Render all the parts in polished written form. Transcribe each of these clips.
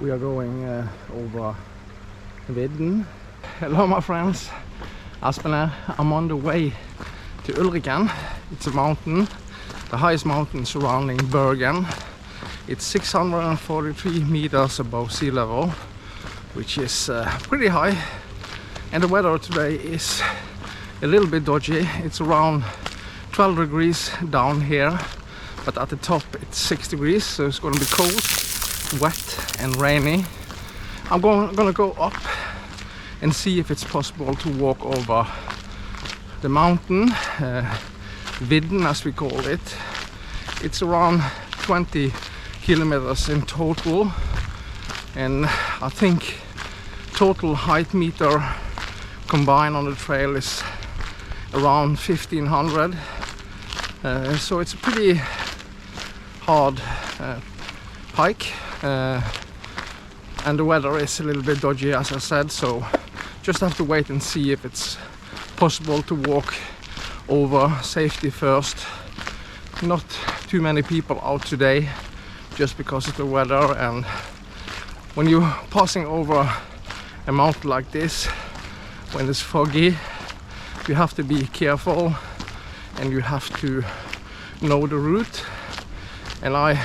We are going over vidden. Hello my friends, Aspen here. I'm on the way to Ulriken. It's a mountain, the highest mountain surrounding Bergen. It's 643 meters above sea level, which is pretty high. And the weather today is a little bit dodgy. It's around 12 degrees down here, but at the top it's 6 degrees, so it's going to be cold, wet and rainy. I'm gonna go up and see if it's possible to walk over the mountain, vidden as we call it. It's around 20 kilometers in total, and I think total height meter combined on the trail is around 1500. So it's a pretty hard hike, and the weather is a little bit dodgy, as I said, so just have to wait and see if it's possible to walk over. Safety first. Not too many people out today just because of the weather, and when you're passing over a mountain like this, when it's foggy, you have to be careful and you have to know the route. And I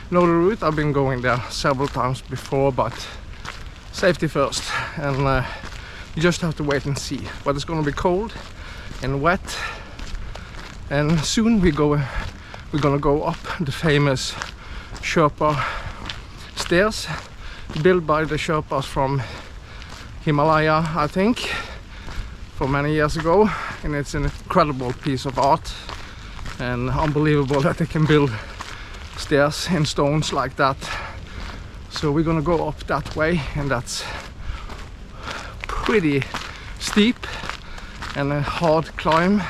know the route. I've been going there several times before, but safety first, and you just have to wait and see. But it's going to be cold and wet, and soon we're gonna go up the famous Sherpa stairs, built by the Sherpas from Himalaya, I think, for many years ago. And it's an incredible piece of art, and unbelievable that they can build stairs in stones like that. So we're gonna go up that way, and that's pretty steep and a hard climb,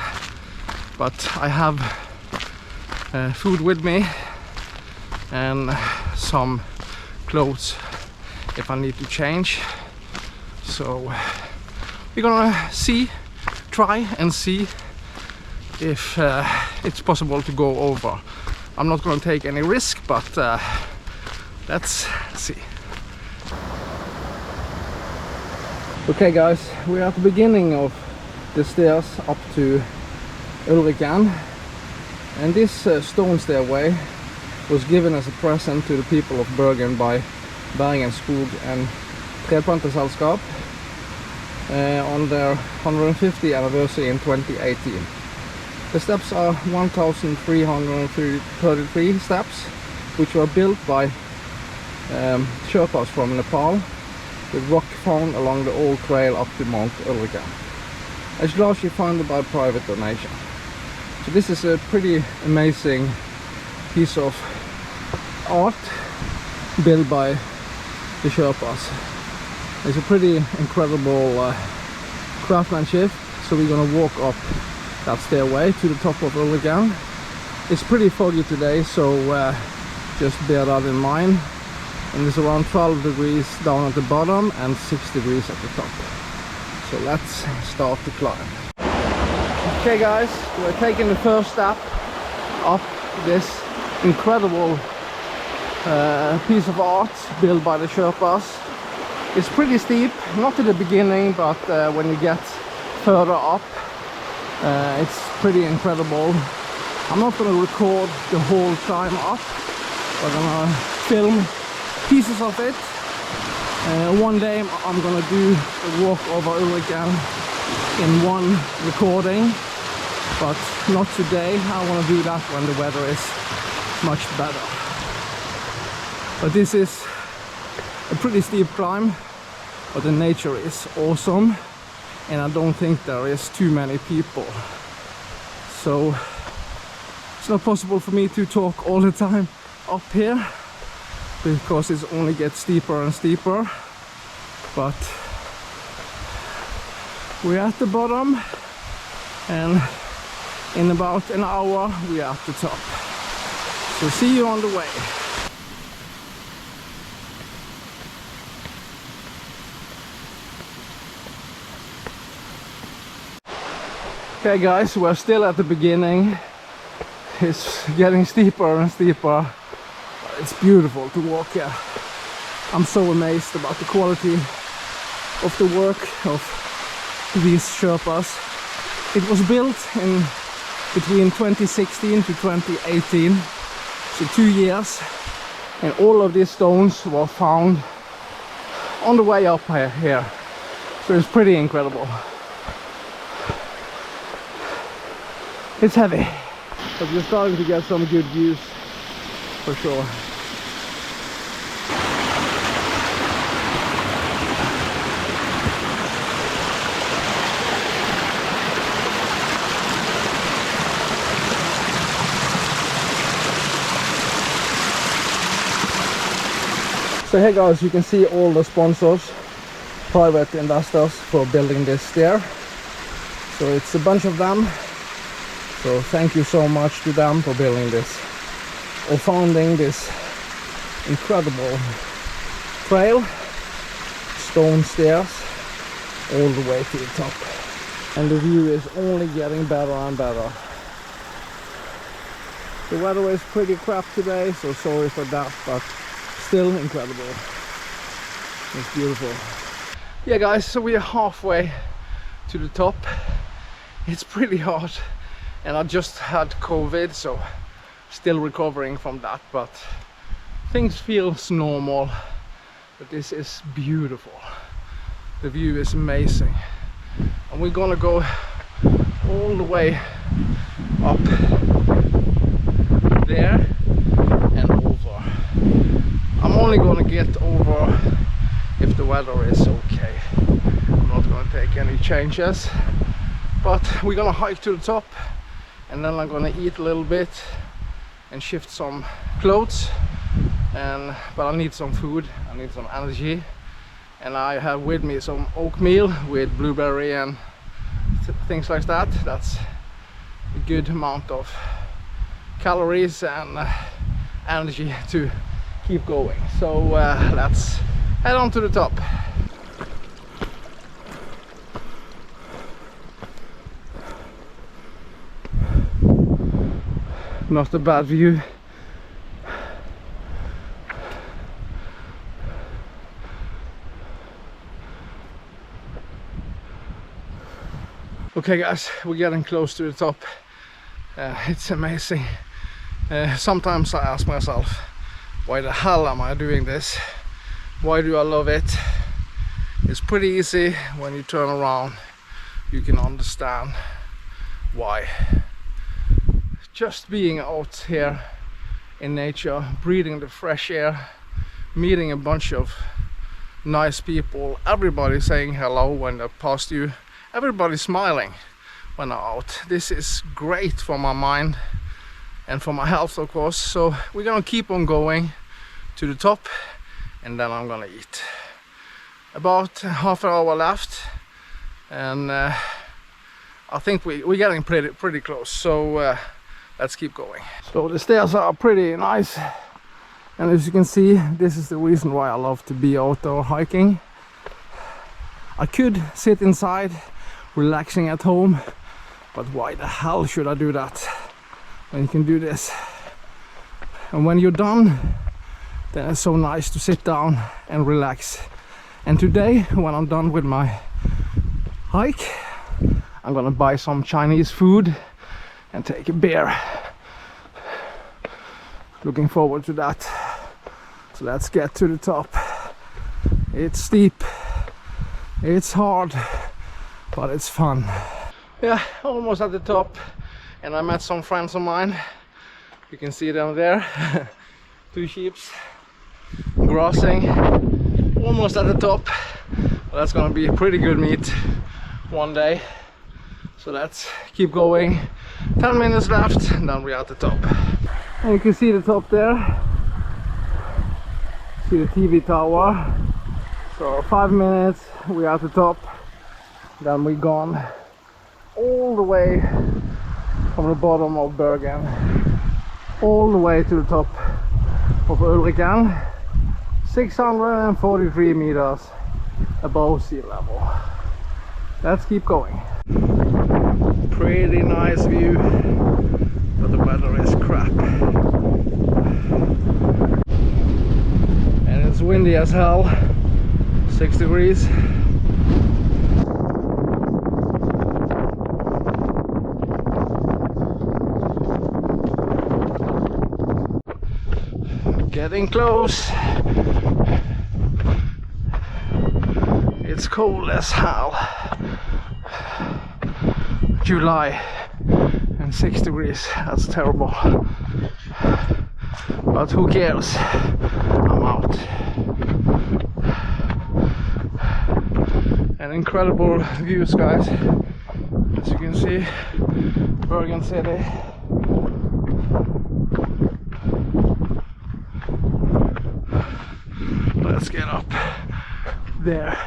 but I have food with me and some clothes if I need to change. So we're gonna try and see if it's possible to go over. I'm not gonna take any risk, but let's see. Okay guys, we're at the beginning of the stairs up to Ulriken, and this stone stairway was given as a present to the people of Bergen by Bergen and Treplanteselskap on their 150th anniversary in 2018. The steps are 1,333 steps, which were built by Sherpas from Nepal, with rock found along the old trail up to Mount Ulriken. It's largely funded by private donation. So this is a pretty amazing piece of art built by the Sherpas. It's a pretty incredible craftsmanship. So we're gonna walk up that stairway to the top of Ulriken. It's pretty foggy today, so just bear that in mind. And it's around 12 degrees down at the bottom and 6 degrees at the top. So let's start the climb. Okay guys, we're taking the first step up this incredible piece of art built by the Sherpas. It's pretty steep, not at the beginning, but when you get further up, it's pretty incredible. I'm not going to record the whole climb up, but I'm going to film pieces of it. One day I'm going to do a walk over Ulriken in one recording, but not today. I want to do that when the weather is much better. But this is a pretty steep climb, but the nature is awesome, and I don't think there is too many people, so it's not possible for me to talk all the time up here because it only gets steeper and steeper. But we're at the bottom, and in about an hour we are at the top. So see you on the way. Okay guys, we're still at the beginning. It's getting steeper and steeper. It's beautiful to walk here. I'm so amazed about the quality of the work of these Sherpas. It was built in between 2016 to 2018, so 2 years, and all of these stones were found on the way up here. So it's pretty incredible. It's heavy, but we're starting to get some good views for sure. So here guys, you can see all the sponsors, private investors for building this stair. So it's a bunch of them. So thank you so much to them for building this or founding this incredible trail, stone stairs all the way to the top. And the view is only getting better and better. The weather is pretty crap today, so sorry for that, but still incredible. It's beautiful. Yeah guys, so we are halfway to the top. It's pretty hot and I just had COVID, so still recovering from that, but things feels normal. But this is beautiful. The view is amazing. And we're gonna go all the way up there and over. I'm only gonna get over if the weather is okay. I'm not gonna take any changes, but we're gonna hike to the top, and then I'm gonna eat a little bit and shift some clothes. But I need some food, I need some energy, and I have with me some oatmeal with blueberry and things like that. That's a good amount of calories and energy to keep going. So let's head on to the top. Not a bad view. Okay guys, we're getting close to the top. It's amazing. Sometimes I ask myself, why the hell am I doing this? Why do I love it? It's pretty easy when you turn around, you can understand why. Just being out here in nature, breathing the fresh air, meeting a bunch of nice people, everybody saying hello when they pass you, everybody smiling when I'm out. This is great for my mind and for my health, of course. So we're gonna keep on going to the top, and then I'm gonna eat. About half an hour left, and I think we're getting pretty close. So let's keep going. So the stairs are pretty nice, and as you can see, this is the reason why I love to be outdoor hiking. I could sit inside relaxing at home, but why the hell should I do that when you can do this? And when you're done, then it's so nice to sit down and relax. And today, when I'm done with my hike, I'm gonna buy some Chinese food and take a beer. Looking forward to that. So let's get to the top. It's steep, it's hard, but it's fun. Yeah, almost at the top, and I met some friends of mine. You can see them there. 2 sheeps grassing, almost at the top. Well, that's gonna be a pretty good meet one day. So let's keep going. 10 minutes left, and then we're at the top. And you can see the top there. See the TV tower. So 5 minutes, we're at the top. Then we're gone all the way from the bottom of Bergen, all the way to the top of Ulriken, 643 meters above sea level. Let's keep going. Pretty nice view, but the weather is crap. And It's windy as hell, 6 degrees. Getting close. It's cold as hell. July and 6 degrees, that's terrible. But who cares? I'm out. And incredible views, guys. As you can see, Bergen city. Let's get up there.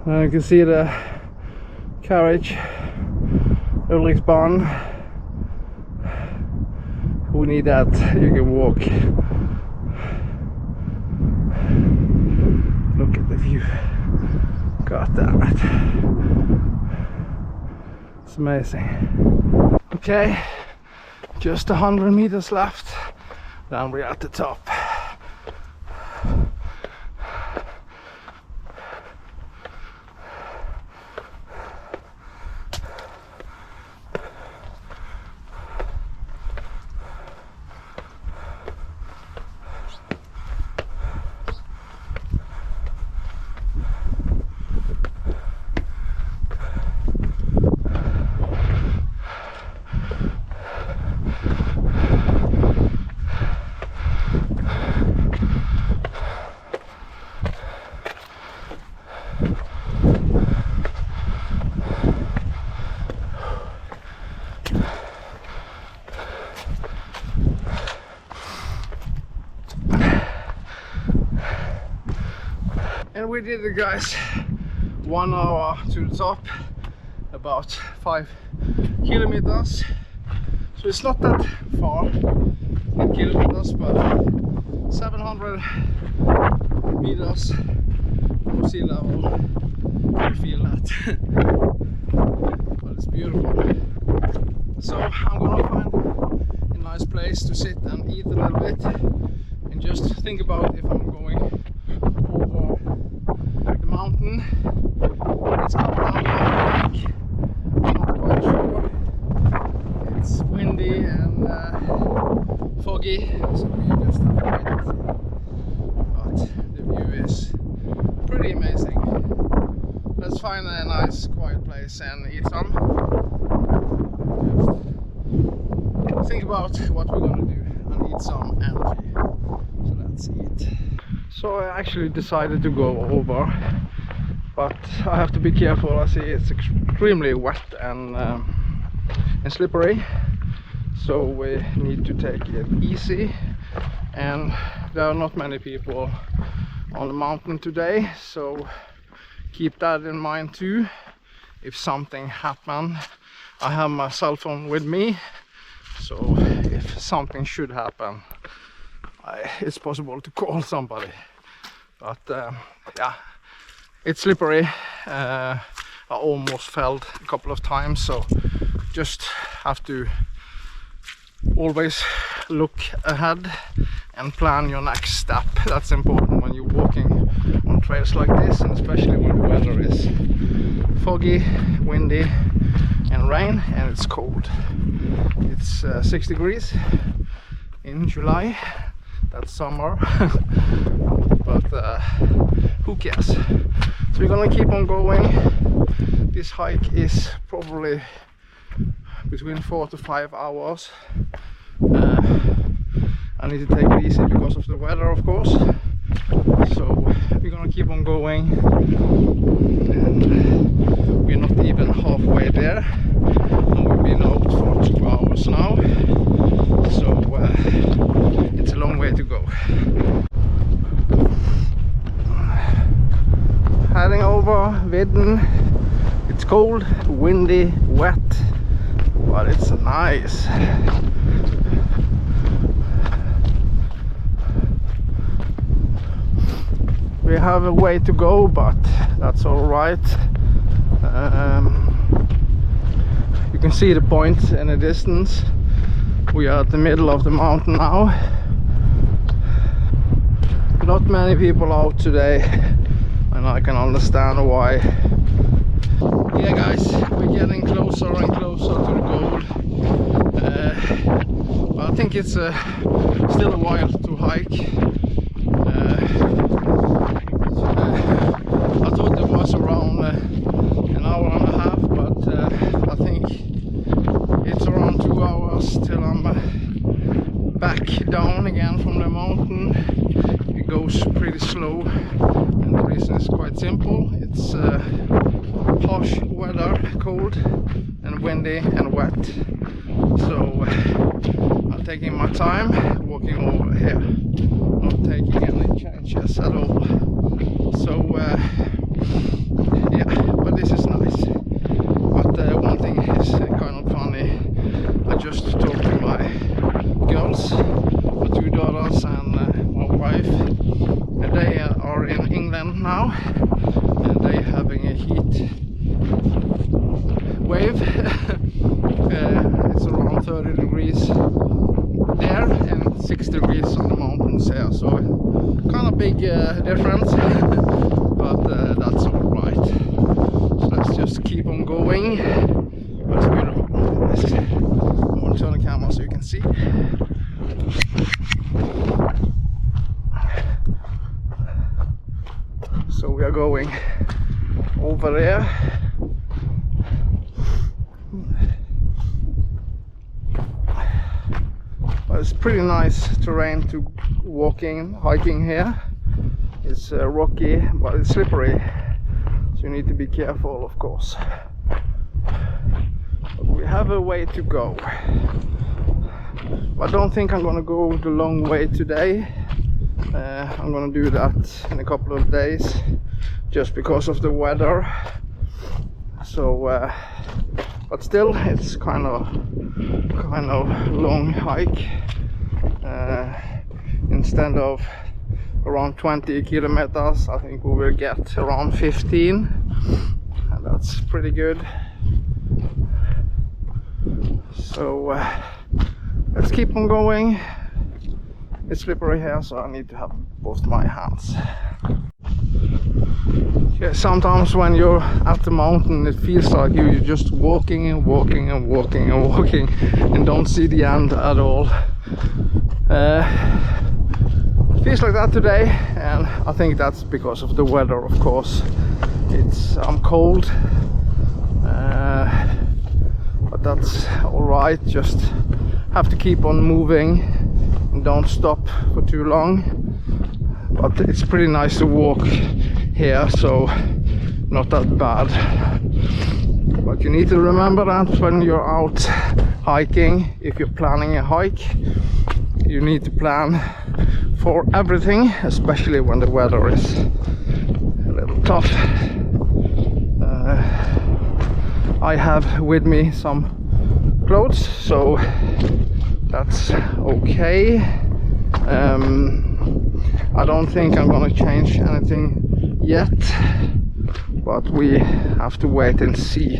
Now you can see the carriage, Ulriken. Who need that? You can walk. Look at the view. God damn it. It's amazing. Okay, just 100 meters left. Then we're at the top. And we did it, guys. 1 hour to the top, about 5 kilometers. So it's not that far in kilometers, but 700 meters from sea level. You feel that. But it's beautiful. So I'm gonna find a nice place to sit and eat a little bit and just think about if I'm going over the mountain. It's coming down like, not quite sure. It's windy and foggy, so we just have to wait and see. But the view is pretty amazing. Let's find a nice quiet place and eat some. Just think about what we're gonna do and eat some energy. So let's eat. So I actually decided to go over, but I have to be careful. I see it's extremely wet and slippery, so we need to take it easy. And there are not many people on the mountain today, so keep that in mind too. If something happens, I have my cell phone with me, so if something should happen, it's possible to call somebody. But yeah, it's slippery. I almost fell a couple of times, so just have to always look ahead and plan your next step. That's important when you're walking on trails like this, and especially when the weather is foggy, windy and rain, and it's cold. It's 6 degrees in July. That's summer. But who cares? So we're gonna keep on going. This hike is probably between 4 to 5 hours. I need to take it easy because of the weather, of course. So we're gonna keep on going, and we're not even halfway there, and we've been out for 2 hours now. So it's a long way to go. Heading over Vidden. It's cold, windy, wet, but it's nice. We have a way to go, but that's all right. You can see the point in the distance. We are at the middle of the mountain now. Not many people out today, and I can understand why. Yeah guys, we're getting closer and closer to the goal. But I think it's still a while to hike. I thought it was around an hour and a half, but I think it's around 2 hours till I'm back down again from the mountain. It goes pretty slow, and the reason is quite simple. It's harsh weather, cold and windy and wet. So I'm taking my time walking over here, not taking any changes at all. So yeah, but this is nice. But one thing is kind of funny. I just talked to my girls, my 2 daughters and my wife, and they are in England now, and they having a heat wave. It's around 30 degrees there and 6 degrees on the mountains here, so kind of big difference. But that's all right. So let's just keep on going. That's beautiful. I'm going to turn the camera so you can see. So we are going over there. Well, it's pretty nice terrain to hiking here. It's rocky, but it's slippery, so you need to be careful, of course. But we have a way to go. I don't think I'm gonna go the long way today. I'm gonna do that in a couple of days, just because of the weather. So, but still, it's kind of long hike. Instead of around 20 kilometers, I think we will get around 15, and that's pretty good. So let's keep on going. It's slippery here, so I need to have both my hands. Yeah, sometimes when you're at the mountain, it feels like you're just walking and walking and walking and walking and don't see the end at all. Feels like that today, and I think that's because of the weather, of course. I'm cold, but that's all right. Just have to keep on moving and don't stop for too long. But it's pretty nice to walk here, so not that bad. But you need to remember that when you're out hiking, if you're planning a hike, you need to plan for everything, especially when the weather is a little tough. I have with me some clothes, so that's okay. I don't think I'm gonna change anything yet, but we have to wait and see.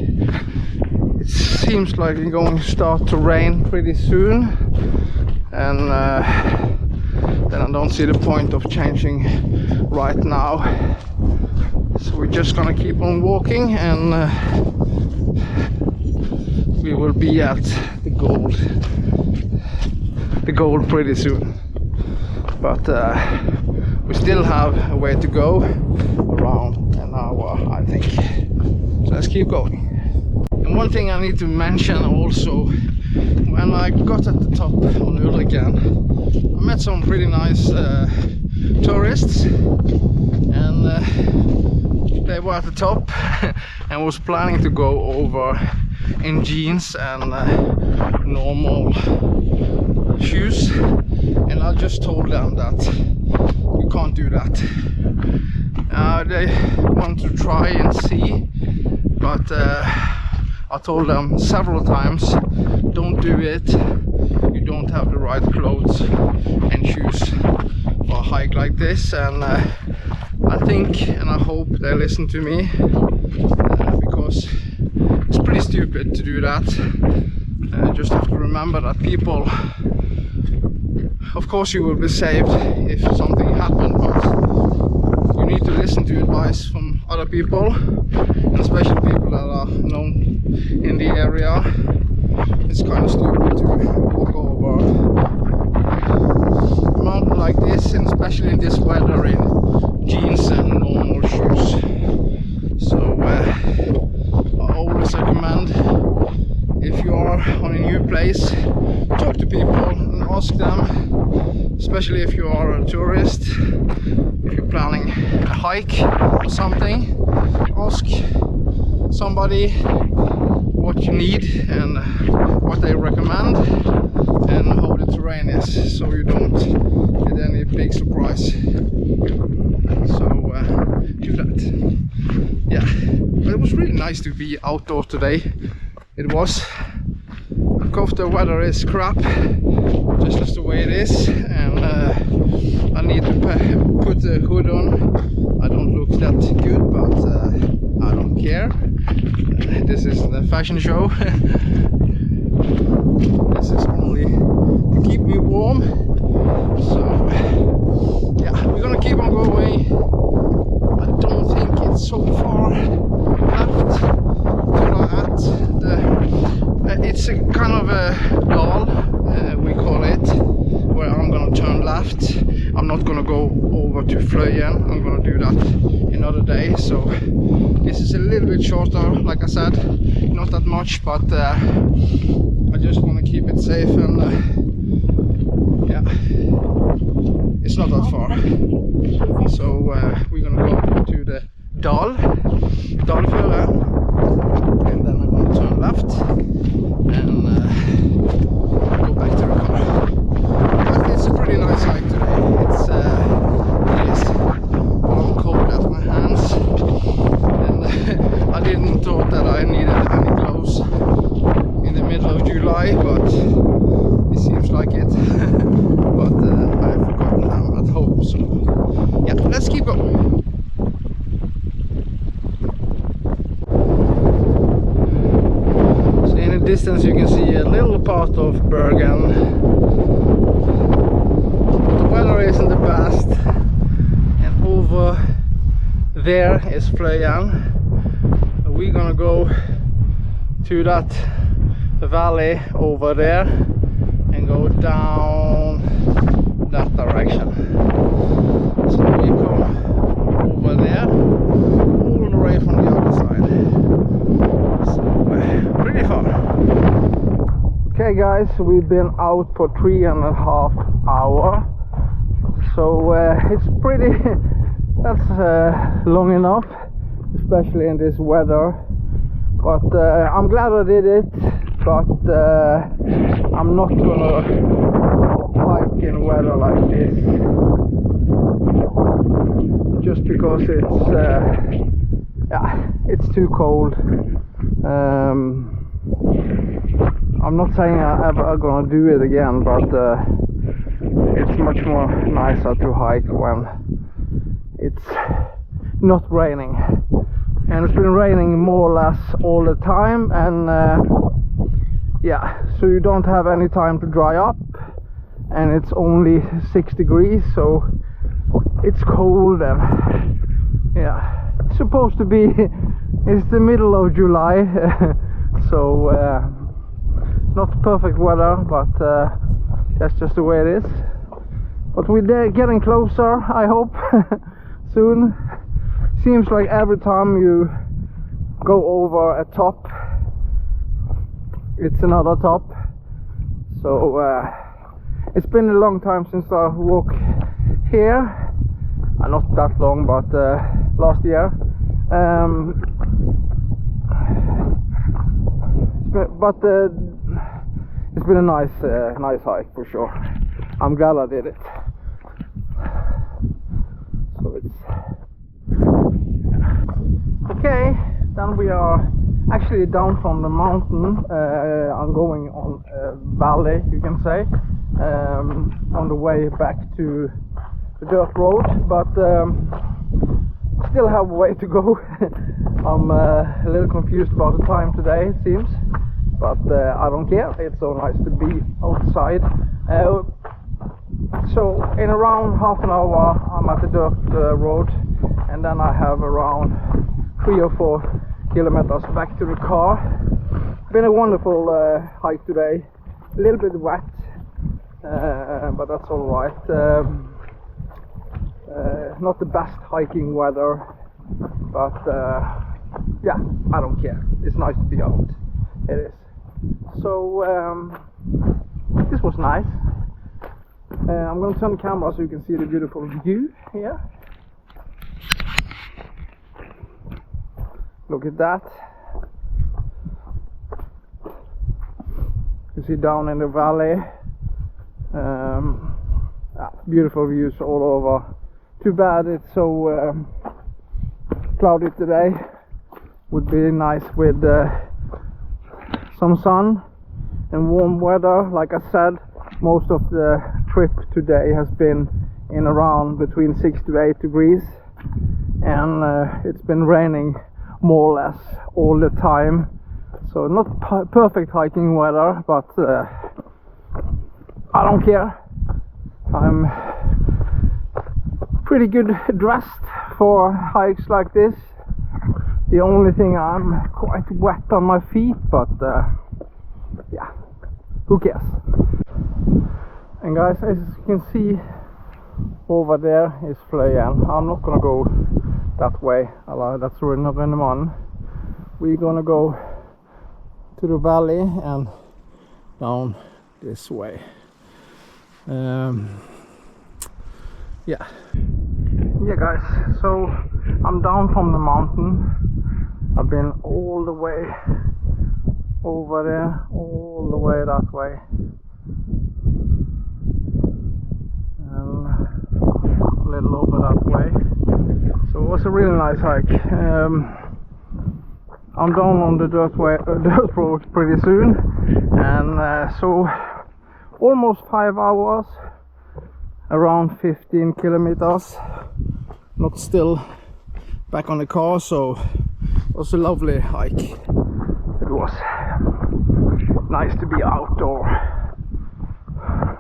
It seems like it's going to start to rain pretty soon, and then I don't see the point of changing right now. So we're just gonna keep on walking, and we will be at the goal pretty soon. But we still have a way to go, around an hour, I think. So let's keep going. And one thing I need to mention also, when I got at the top on Ulriken, I met some pretty nice tourists, and they were at the top and was planning to go over in jeans and normal shoes, and I just told them that you can't do that. They want to try and see, but I told them several times, don't do it. You don't have the right clothes and shoes for a hike like this, and I think and I hope they listen to me, because it's pretty stupid to do that. Just have to remember that people, of course you will be saved if something happened, but you need to listen to advice from other people, and especially people that are known in the area. It's kind of stupid to walk over a mountain like this, and especially in this weather, in jeans and normal shoes. So I always recommend, if you are on a new place, talk to people and ask them, especially if you are a tourist. If you're planning a hike or something, ask somebody what you need and what they recommend and how the terrain is, so you don't get any big surprise. So do that. Yeah, but it was really nice to be outdoors today. It was. Of course the weather is crap, just as the way it is, and I need to put the hood on. I don't look that good, but I don't care. This is the fashion show. This is only to keep me warm. So yeah, we're gonna keep on going. I don't think it's so far left to the it's a kind of a dal, we call it, where I'm gonna turn left. I'm not gonna go over to Fløyen. I'm gonna do that another day. So this is a little bit shorter, like I said, not that much, but I just want to keep it safe, and yeah, it's not that far. So we're gonna go to the Dalføre, and then I'm gonna turn left and go back to the car. But it's a pretty nice hike today. It is. I'm cold at my hands, and I didn't thought that I needed any clothes in the middle of July, but it seems like it. But I've forgotten them at home, so yeah, let's keep going. So in the distance you can see a little part of Bergen. The weather isn't the best, and over there is Fløyen. We're gonna go to that valley over there and go down that direction. So we come over there all the way from the other side. So pretty far. Okay guys, we've been out for 3.5 hours. So it's pretty, that's long enough, especially in this weather. But I'm glad I did it, but I'm not gonna hike in weather like this, just because it's yeah, it's too cold. I'm not saying I'm ever gonna do it again, but it's much more nicer to hike when it's not raining. And it's been raining more or less all the time, and yeah, so you don't have any time to dry up, and it's only 6 degrees, so it's cold. And yeah, it's supposed to be, it's the middle of July, so not perfect weather, but that's just the way it is. But we're getting closer, I hope, soon. Seems like every time you go over a top, it's another top. So it's been a long time since I walked here. Not that long, but last year. It's been a nice hike for sure. I'm glad I did it. So it's okay. Then we are actually down from the mountain. I'm going on a valley, you can say, on the way back to the dirt road. But still have a way to go. I'm a little confused about the time today, it seems, but I don't care. It's so nice to be outside. So in around half an hour I'm at the dirt road, and then I have around 3 or 4 kilometers back to the car. Been a wonderful hike today, a little bit wet, but that's all right. Not the best hiking weather, but yeah, I don't care. It's nice to be out. It is. So this was nice. I'm going to turn the camera so you can see the beautiful view here. Look at that. You see down in the valley. Beautiful views all over. Too bad it's so cloudy today. Would be nice with some sun and warm weather. Like I said, most of the trip today has been in around between 6 to 8 degrees, and it's been raining more or less all the time. So not perfect hiking weather, but I don't care. I'm pretty good dressed for hikes like this. The only thing, I'm quite wet on my feet, but yeah, who cares? And guys, as you can see over there is Flöjen. I'm not gonna go that way, that's Renneman. We're gonna go to the valley and down this way. Yeah guys, so I'm down from the mountain. I've been all the way over there, all the way that way, and a little over that way. So it was a really nice hike. I'm down on the dirt road pretty soon, and so almost 5 hours, around 15 kilometers. Not still back on the car, so it was a lovely hike. It was nice to be outdoor.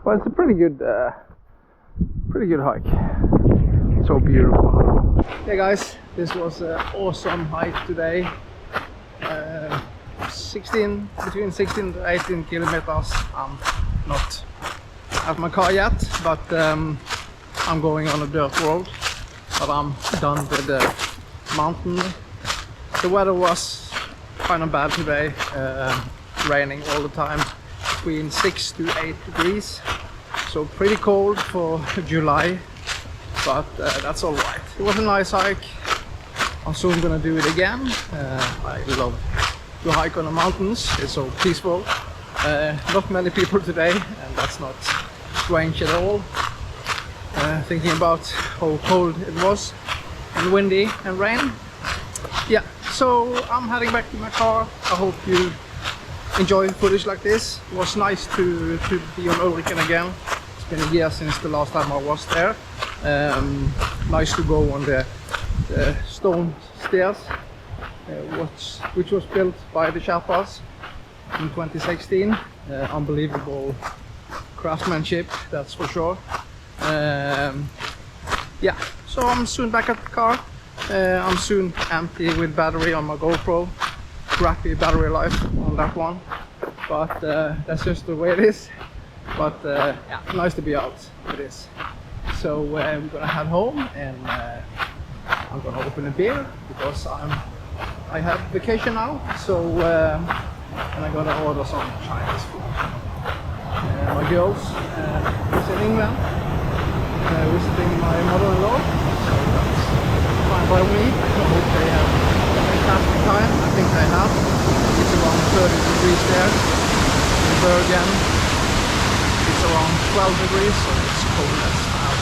Well, it's a pretty good hike. So beautiful. Hey guys, this was an awesome hike today. Between 16 to 18 kilometers. I'm not at my car yet, but I'm going on a dirt road. But I'm done with the mountain. The weather was kind of bad today, raining all the time, between 6 to 8 degrees. So pretty cold for July, but that's all right. It was a nice hike. I'm soon gonna do it again. I love to hike on the mountains. It's so peaceful. Not many people today, and that's not strange at all. Thinking about how cold it was and windy and rain. Yeah, so I'm heading back to my car. I hope you enjoy footage like this. It was nice to be on Ulriken again. It's been a year since the last time I was there. Nice to go on the stone stairs, which was built by the Sherpas in 2016. Unbelievable craftsmanship, that's for sure. Yeah, so I'm soon back at the car. I'm soon empty with battery on my GoPro. Crappy battery life on that one, but that's just the way it is. But yeah, nice to be out with this. So we're gonna head home, and I'm gonna open a beer because I have vacation now. So and I'm gonna order some Chinese food. My girls is in England, visiting my mother-in-law, so that's fine by me. I hope they have a fantastic time. I think they have. It's around 30 degrees there. In Bergen it's around 12 degrees, so it's cold as hell.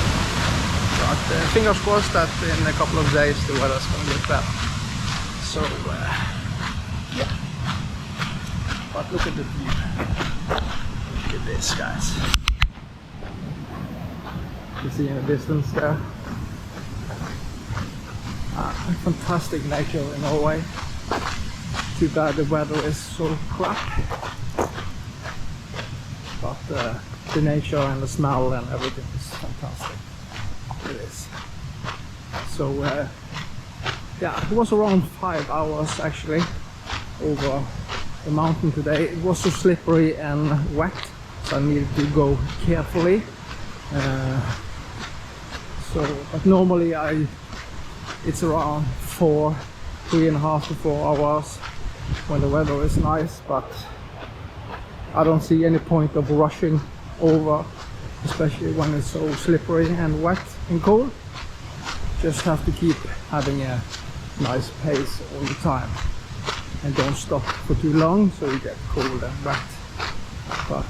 But fingers crossed that in a couple of days the weather's gonna get better. So yeah. But look at the view. Look at this, guys. You see in the distance there. Fantastic nature in Norway. Too bad the weather is so crap. But the nature and the smell and everything is fantastic. It is. So yeah, it was around 5 hours actually over the mountain today. It was so slippery and wet, so I needed to go carefully. But normally it's around 3.5 to 4 hours when the weather is nice, but I don't see any point of rushing over, especially when it's so slippery and wet and cold. Just have to keep having a nice pace all the time and don't stop for too long so you get cold and wet. But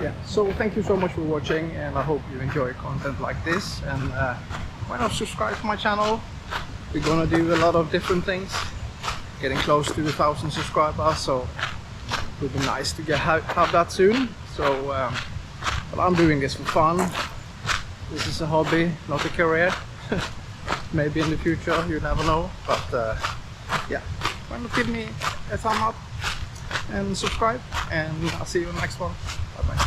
yeah, so thank you so much for watching, and I hope you enjoy content like this. And why not subscribe to my channel? We're gonna do a lot of different things, getting close to 1,000 subscribers, so it would be nice to have that soon. So but I'm doing this for fun. This is a hobby, not a career. Maybe in the future, you never know. But yeah, why not give me a thumb up and subscribe, and I'll see you in the next one. Bye bye.